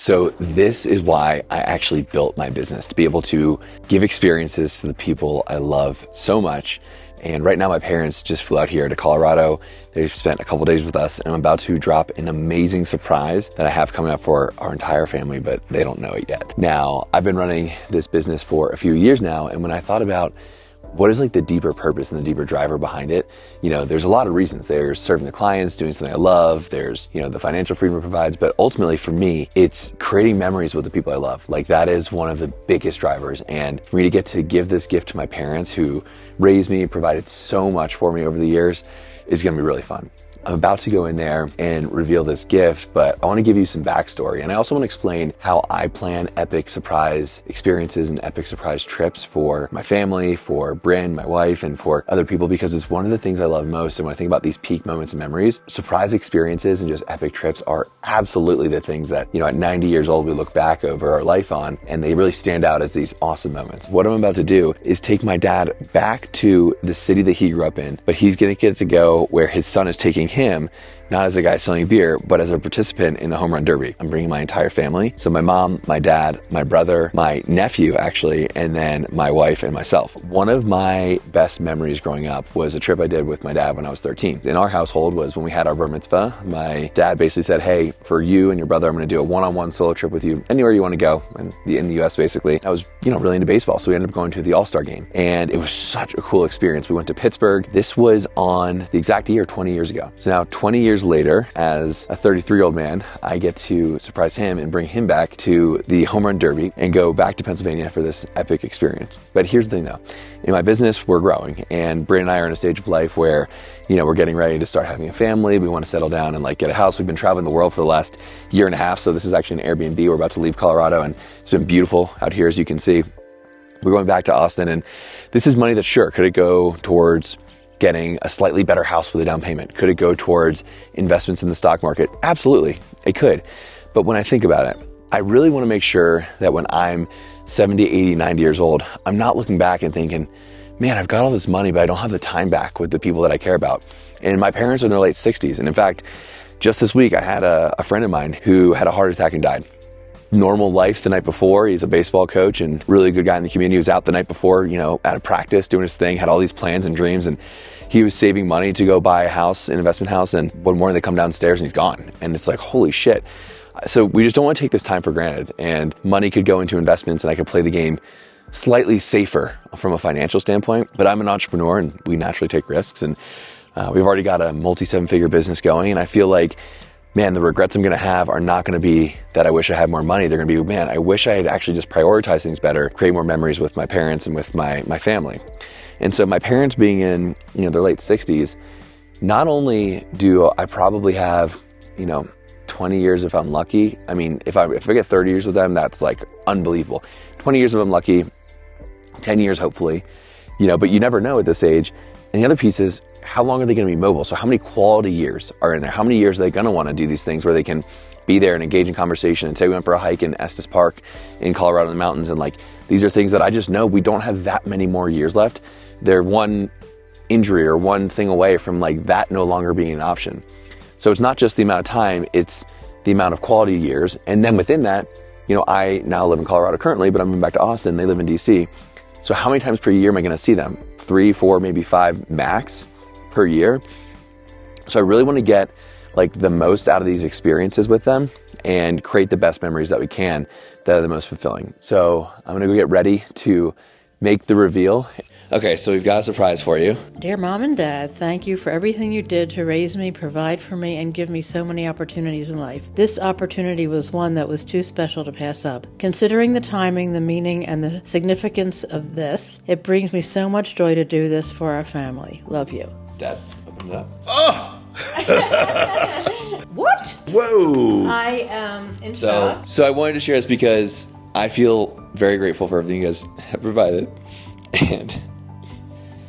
So this is why I actually built my business, to be able to give experiences to the people I love so much. And right now my parents just flew out here to Colorado. They've spent a couple days with us, and I'm about to drop an amazing surprise that I have coming up for our entire family, but they don't know it yet. Now, I've been running this business for a few years now, and when I thought about what is like the deeper purpose and the deeper driver behind it, there's a lot of reasons. There's serving the clients, doing something I love. There's, the financial freedom it provides. But ultimately for me, it's creating memories with the people I love. Like that is one of the biggest drivers. And for me to get to give this gift to my parents who raised me, provided so much for me over the years, is going to be really fun. I'm about to go in there and reveal this gift, but I want to give you some backstory. And I also want to explain how I plan epic surprise experiences and epic surprise trips for my family, for Bryn, my wife, and for other people, because it's one of the things I love most. And when I think about these peak moments and memories, surprise experiences and just epic trips are absolutely the things that, at 90 years old, we look back over our life on, and they really stand out as these awesome moments. What I'm about to do is take my dad back to the city that he grew up in, but he's going to get to go where his son is taking him, not as a guy selling beer, but as a participant in the home run derby. I'm bringing my entire family. So my mom, my dad, my brother, my nephew actually, and then my wife and myself. One of my best memories growing up was a trip I did with my dad when I was 13. In our household was when we had our bar mitzvah. My dad basically said, hey, for you and your brother, I'm going to do a one-on-one solo trip with you anywhere you want to go in the US basically. I was, really into baseball. So we ended up going to the All-Star game, and it was such a cool experience. We went to Pittsburgh. This was on the exact year, 20 years ago. So now 20 years later, as a 33-year-old man, I get to surprise him and bring him back to the home run derby and go back to Pennsylvania for this epic experience. But here's the thing though, in my business, we're growing, and Bryn and I are in a stage of life where, we're getting ready to start having a family. We want to settle down and get a house. We've been traveling the world for the last year and a half. So this is actually an Airbnb. We're about to leave Colorado, and it's been beautiful out here, as you can see. We're going back to Austin, and this is money that sure, could it go towards getting a slightly better house with a down payment? Could it go towards investments in the stock market? Absolutely, it could. But when I think about it, I really want to make sure that when I'm 70, 80, 90 years old, I'm not looking back and thinking, man, I've got all this money, but I don't have the time back with the people that I care about. And my parents are in their late 60s. And in fact, just this week, I had a friend of mine who had a heart attack and died. Normal life the night before. He's a baseball coach and really good guy in the community. He was out the night before, at a practice doing his thing, had all these plans and dreams, and he was saving money to go buy a house, an investment house, and one morning they come downstairs and he's gone. And it's like, holy shit. So we just don't want to take this time for granted, and money could go into investments, and I could play the game slightly safer from a financial standpoint. But I'm an entrepreneur, and we naturally take risks, and we've already got a multi-seven-figure business going, and I feel like, man, the regrets I'm going to have are not going to be that I wish I had more money. They're going to be, man, I wish I had actually just prioritized things better, create more memories with my parents and with my family. And so my parents being in, their late 60s, not only do I probably have, 20 years if I'm lucky. I mean, if I get 30 years with them, that's like unbelievable. 20 years if I'm lucky, 10 years hopefully, but you never know at this age. And the other piece is, how long are they going to be mobile? So how many quality years are in there? How many years are they going to want to do these things where they can be there and engage in conversation? And say we went for a hike in Estes Park in Colorado in the mountains, and these are things that I just know we don't have that many more years left. They're one injury or one thing away from that no longer being an option. So it's not just the amount of time, it's the amount of quality years. And then within that, I now live in Colorado currently, but I'm moving back to Austin. They live in DC. So how many times per year am I going to see them? 3, 4, maybe 5 max per year. So I really want to get the most out of these experiences with them and create the best memories that we can that are the most fulfilling. So I'm going to go get ready to make the reveal. Okay, so we've got a surprise for you. Dear Mom and Dad, thank you for everything you did to raise me, provide for me, and give me so many opportunities in life. This opportunity was one that was too special to pass up. Considering the timing, the meaning, and the significance of this, it brings me so much joy to do this for our family. Love you. Dad, open it up. Oh! What? Whoa! I am in shock. So I wanted to share this because I feel very grateful for everything you guys have provided. And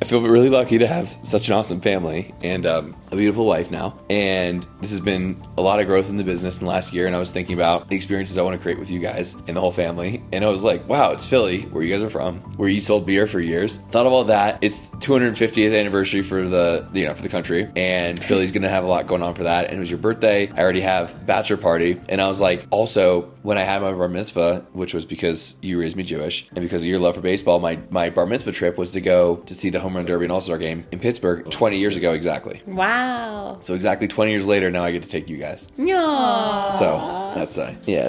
I feel really lucky to have such an awesome family. And I'm a beautiful wife now, and this has been a lot of growth in the business in the last year, and I was thinking about the experiences I want to create with you guys and the whole family, and I was like, wow, it's Philly, where you guys are from, where you sold beer for years. Thought of all that. It's 250th anniversary for the country, and Philly's gonna have a lot going on for that, and it was your birthday. I already have bachelor party, and I was like, also, when I had my bar mitzvah, which was because you raised me Jewish, and because of your love for baseball, my bar mitzvah trip was to go to see the Home Run Derby and All-Star game in Pittsburgh 20 years ago exactly. Wow. So exactly 20 years later, now I get to take you guys. Aww. So that's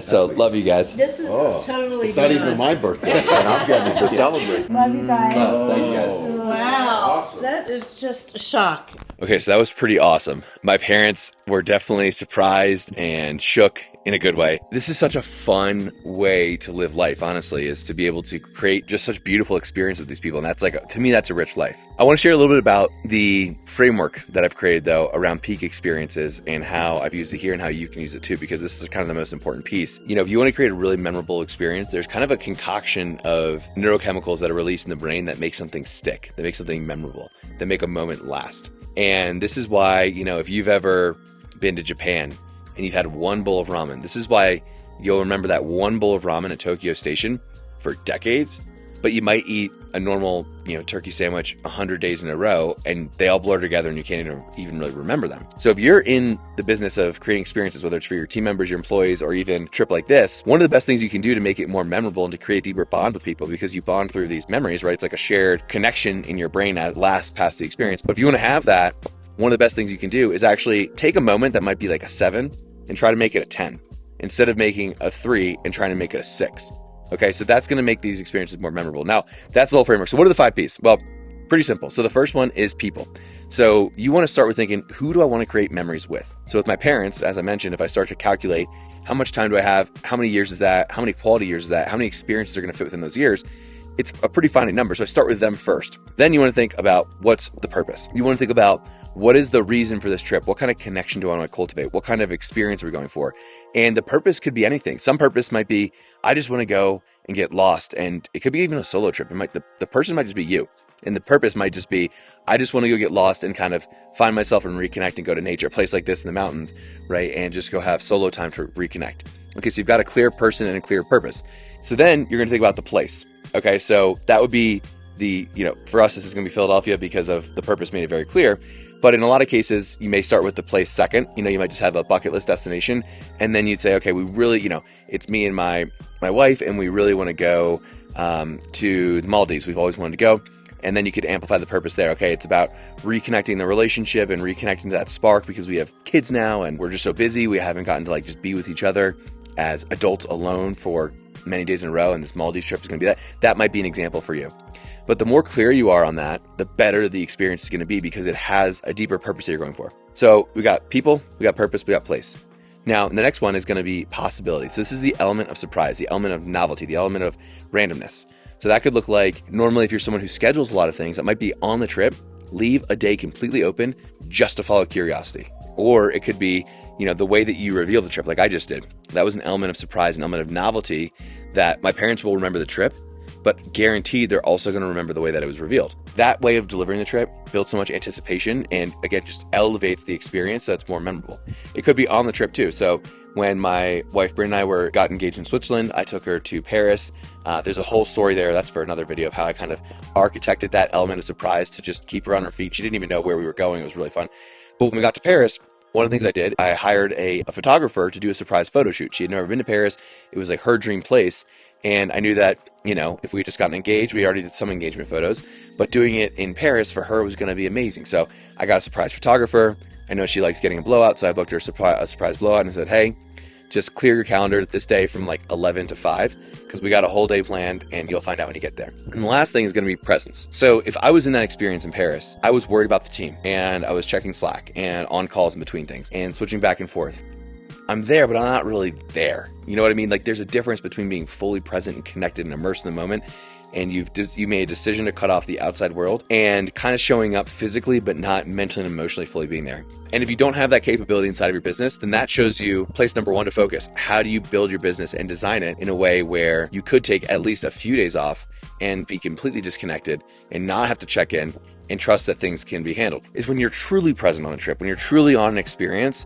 so love you guys. This is totally It's not even my birthday, and I'm getting to celebrate. Love you guys. Thank you guys. Wow. Awesome. That is just a shock. Okay, so that was pretty awesome. My parents were definitely surprised and shook in a good way. This is such a fun way to live life, honestly, is to be able to create just such beautiful experience with these people. And that's to me, that's a rich life. I want to share a little bit about the framework that I've created, though, around peak experiences and how I've used it here and how you can use it too, because this is kind of the most important piece. If you want to create a really memorable experience, there's kind of a concoction of neurochemicals that are released in the brain that make something stick, that make something memorable, that make a moment last. And this is why, if you've ever been to Japan and you've had one bowl of ramen, this is why you'll remember that one bowl of ramen at Tokyo Station for decades, but you might eat a normal, turkey sandwich 100 days in a row and they all blur together and you can't even really remember them. So if you're in the business of creating experiences, whether it's for your team members, your employees, or even a trip like this, one of the best things you can do to make it more memorable and to create a deeper bond with people, because you bond through these memories, right? It's like a shared connection in your brain that lasts past the experience. But if you want to have that, one of the best things you can do is actually take a moment that might be like a 7 and try to make it a 10 instead of making a 3 and trying to make it a 6. Okay, so that's going to make these experiences more memorable. Now, that's the whole framework. So what are the 5 Ps? Well, pretty simple. So the first one is people. So you want to start with thinking, who do I want to create memories with? So with my parents, as I mentioned, if I start to calculate how much time do I have, how many years is that, how many quality years is that, how many experiences are going to fit within those years, it's a pretty finite number. So I start with them first. Then you want to think about what's the purpose. You want to think about what is the reason for this trip? What kind of connection do I want to cultivate? What kind of experience are we going for? And the purpose could be anything. Some purpose might be, I just want to go and get lost. And it could be even a solo trip. The person might just be you. And the purpose might just be, I just want to go get lost and kind of find myself and reconnect and go to nature, a place like this in the mountains, right? And just go have solo time to reconnect. Okay, so you've got a clear person and a clear purpose. So then you're going to think about the place. Okay, so that would be for us, this is going to be Philadelphia because of the purpose made it very clear. But in a lot of cases, you may start with the place second. You might just have a bucket list destination. And then you'd say, okay, we really, it's me and my wife, and we really want to go to the Maldives. We've always wanted to go. And then you could amplify the purpose there. Okay, it's about reconnecting the relationship and reconnecting to that spark because we have kids now and we're just so busy. We haven't gotten to just be with each other as adults alone for many days in a row. And this Maldives trip is going to be that. That might be an example for you. But the more clear you are on that, the better the experience is going to be because it has a deeper purpose that you're going for. So we got people, we got purpose, we got place. Now, the next one is going to be possibility. So this is the element of surprise, the element of novelty, the element of randomness. So that could look like, normally if you're someone who schedules a lot of things, that might be on the trip, leave a day completely open just to follow curiosity. Or it could be, the way that you reveal the trip like I just did. That was an element of surprise, an element of novelty that my parents will remember the trip, but guaranteed they're also going to remember the way that it was revealed. That way of delivering the trip builds so much anticipation and again, just elevates the experience so it's more memorable. It could be on the trip too. So when my wife Bryn and I got engaged in Switzerland, I took her to Paris. There's a whole story there. That's for another video of how I kind of architected that element of surprise to just keep her on her feet. She didn't even know where we were going. It was really fun. But when we got to Paris, one of the things I did, I hired a photographer to do a surprise photo shoot. She had never been to Paris. It was like her dream place. And I knew that, if we had just gotten engaged, we already did some engagement photos, but doing it in Paris for her was going to be amazing. So I got a surprise photographer. I know she likes getting a blowout. So I booked her a surprise blowout and said, hey, just clear your calendar this day from 11 to 5 because we got a whole day planned and you'll find out when you get there. And the last thing is going to be presence. So if I was in that experience in Paris, I was worried about the team and I was checking Slack and on calls in between things and switching back and forth. I'm there, but I'm not really there. You know what I mean? There's a difference between being fully present and connected and immersed in the moment. And you made a decision to cut off the outside world and kind of showing up physically, but not mentally and emotionally fully being there. And if you don't have that capability inside of your business, then that shows you place number one to focus. How do you build your business and design it in a way where you could take at least a few days off and be completely disconnected and not have to check in and trust that things can be handled. Is when you're truly present on a trip, when you're truly on an experience,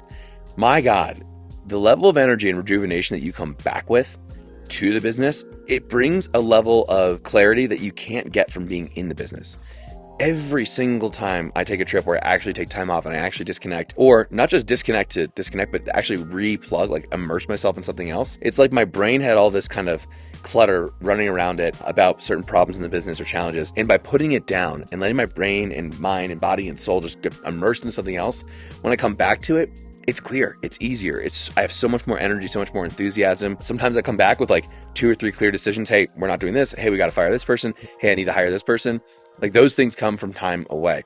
my God, the level of energy and rejuvenation that you come back with to the business, it brings a level of clarity that you can't get from being in the business. Every single time I take a trip where I actually take time off and I actually disconnect, or not just disconnect to disconnect, but actually replug, like immerse myself in something else. It's like my brain had all this kind of clutter running around it about certain problems in the business or challenges. And by putting it down and letting my brain and mind and body and soul just get immersed in something else, when I come back to it, it's clear, it's easier. I have so much more energy, so much more enthusiasm. Sometimes I come back with like 2 or 3 clear decisions. Hey, we're not doing this. Hey, we got to fire this person. Hey, I need to hire this person. Like those things come from time away.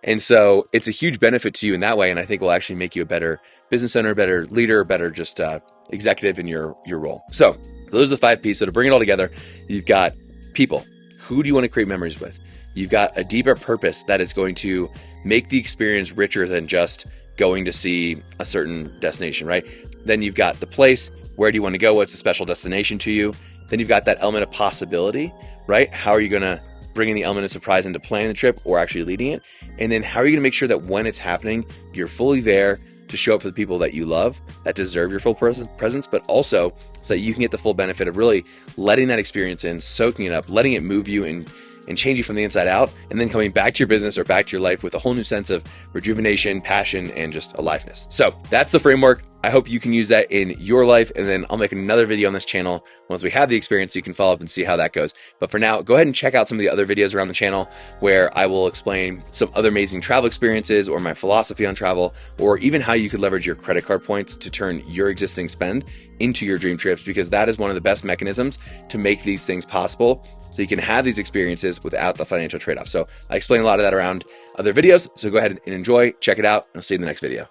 And so it's a huge benefit to you in that way. And I think will actually make you a better business owner, better leader, better just executive in your role. So those are the 5 P's. So to bring it all together, you've got people. Who do you want to create memories with? You've got a deeper purpose that is going to make the experience richer than just going to see a certain destination, right? Then you've got the place. Where do you want to go? What's a special destination to you? Then you've got that element of possibility, right? How are you going to bring in the element of surprise into planning the trip or actually leading it? And then how are you going to make sure that when it's happening, you're fully there to show up for the people that you love, that deserve your full presence, but also so that you can get the full benefit of really letting that experience in, soaking it up, letting it move you and change you from the inside out, and then coming back to your business or back to your life with a whole new sense of rejuvenation, passion, and just aliveness. So that's the framework. I hope you can use that in your life, and then I'll make another video on this channel once we have the experience so you can follow up and see how that goes. But for now, go ahead and check out some of the other videos around the channel where I will explain some other amazing travel experiences or my philosophy on travel, or even how you could leverage your credit card points to turn your existing spend into your dream trips, because that is one of the best mechanisms to make these things possible so you can have these experiences without the financial trade-off. So I explain a lot of that around other videos. So go ahead and enjoy, check it out, and I'll see you in the next video.